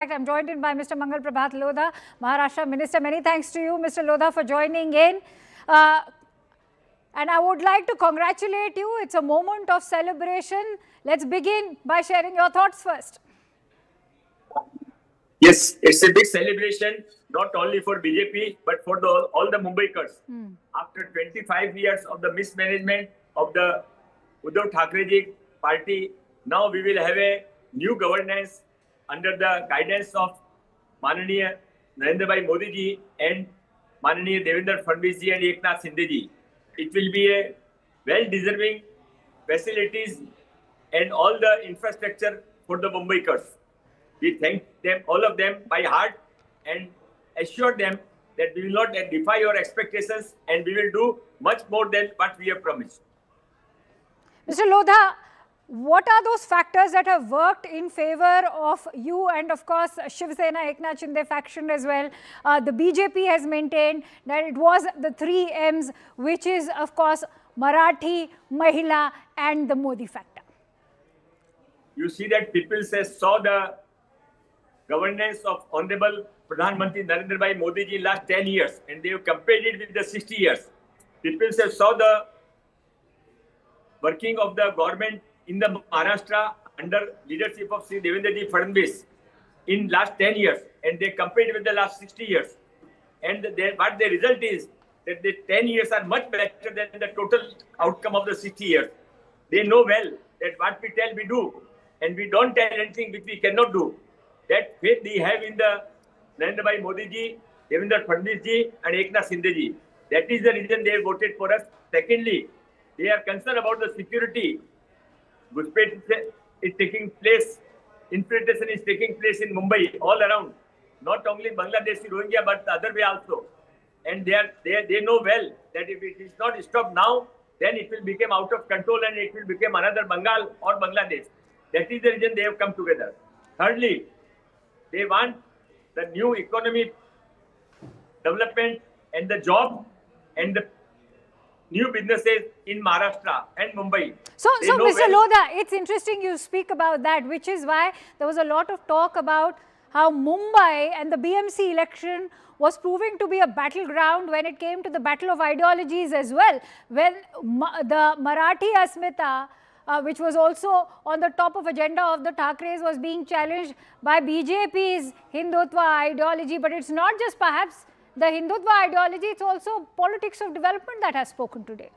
I'm joined in by Mr. Mangal Prabhat Lodha, Maharashtra Minister. Many thanks to you, Mr. Lodha, for joining in. And I would like to congratulate you. It's a moment of celebration. Let's begin by sharing your thoughts first. Yes, it's a big celebration, not only for BJP, but for all the Mumbaikars. After 25 years of the mismanagement of the Uddhav Thackeray party, now we will have a new governance under the guidance of Mananiya Narendra Bhai Modi ji and Mananiya Devendra Fadnavis ji and Eknath Shinde ji. It will be a well-deserving facilities and all the infrastructure for the Mumbaikars. We thank them, all of them, by heart and assure them that we will not defy your expectations and we will do much more than what we have promised. Mr. Lodha, what are those factors that have worked in favor of you and, of course, Shiv Sena, Eknath Shinde faction as well? The BJP has maintained that it was the 3 M's, which is, of course, Marathi, Mahila and the Modi factor. You see that people saw the governance of Honorable Pradhan Mantri Narendra Bhai Modi ji last 10 years and they have compared it with the 60 years. People saw the working of the government in the Maharashtra under leadership of Sri Devendra ji Fadnavis in last 10 years and they compared with the last 60 years. And what the result is that the 10 years are much better than the total outcome of the 60 years. They know well that what we tell we do and we don't tell anything which we cannot do. That faith we have in the Narendra Bhai Modi ji, Devendra Fadnavis ji and Eknath Shinde ji. That is the reason they voted for us. Secondly, they are concerned about the security. Ghuspaich is taking place, infiltration is taking place in Mumbai, all around. Not only Bangladeshi Rohingya, but the other way also. And they know well that if it is not stopped now, then it will become out of control and it will become another Bengal or Bangladesh. That is the reason they have come together. Thirdly, they want the new economy development and the job and the new businesses in Maharashtra and Mumbai. So Mr. Lodha, it's interesting you speak about that, which is why there was a lot of talk about how Mumbai and the BMC election was proving to be a battleground when it came to the battle of ideologies as well. When the Marathi Asmita, which was also on the top of agenda of the Thackerays, was being challenged by BJP's Hindutva ideology. But it's not just perhaps the Hindutva ideology, it's also politics of development that has spoken today.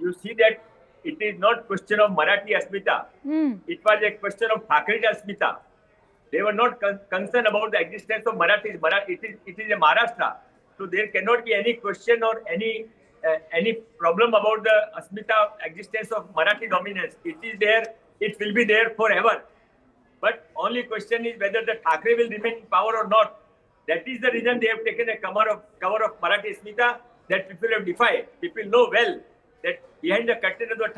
You see that it is not question of Marathi Asmita. It was a question of Thackeray Asmita. They were not concerned about the existence of Marathis. It is a Maharashtra. So there cannot be any question or any problem about the Asmita existence of Marathi dominance. It is there, it will be there forever. But only question is whether the Thackeray will remain in power or not. That is the reason they have taken a cover of Marathi Asmita that people have defied. People know well that behind the curtain of the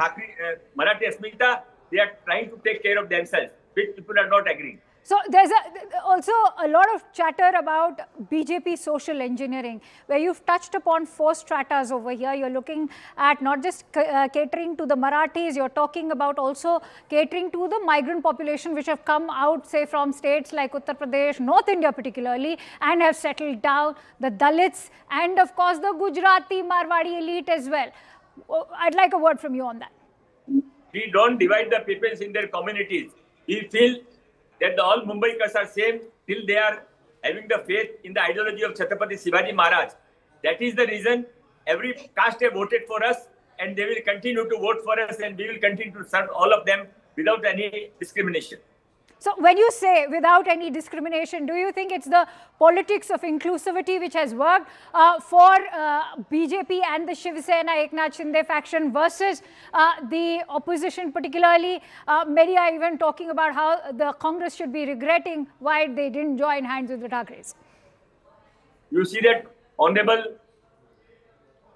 Marathi Asmita, they are trying to take care of themselves, which people are not agreeing. So there's also a lot of chatter about BJP social engineering, where you've touched upon 4 stratas over here. You're looking at not just catering to the Marathis, you're talking about also catering to the migrant population which have come out, say, from states like Uttar Pradesh, North India particularly, and have settled down, the Dalits, and of course the Gujarati Marwadi elite as well. I'd like a word from you on that. We don't divide the peoples in their communities. We feel that all Mumbaikars are same till they are having the faith in the ideology of Chhatrapati Shivaji Maharaj. That is the reason every caste have voted for us and they will continue to vote for us and we will continue to serve all of them without any discrimination. So when you say without any discrimination, do you think it's the politics of inclusivity which has worked for BJP and the Shiv Sena Eknath Shinde faction versus the opposition particularly? Many are even talking about how the Congress should be regretting why they didn't join hands with the Thackerays. You see that Honorable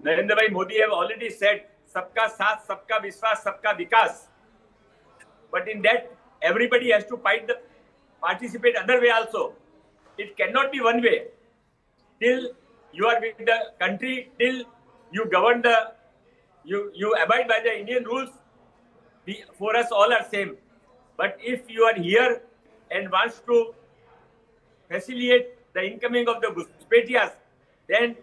Narendra Bhai Modi have already said, Sabka Saath, Sabka Vishwas, Sabka Vikas. But in that, everybody has to participate other way also. It cannot be one way. Till you are with the country, till you govern you abide by the Indian rules, for us all are same. But if you are here and wants to facilitate the incoming of the Guspetias, then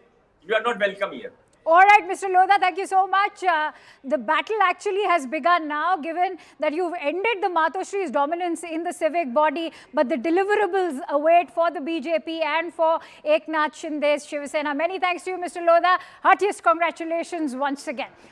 you are not welcome here. All right, Mr. Lodha, thank you so much. The battle actually has begun now, given that you've ended the Matoshri's dominance in the civic body, but the deliverables await for the BJP and for Eknath Shinde's Shiv Sena. Many thanks to you, Mr. Lodha. Heartiest congratulations once again.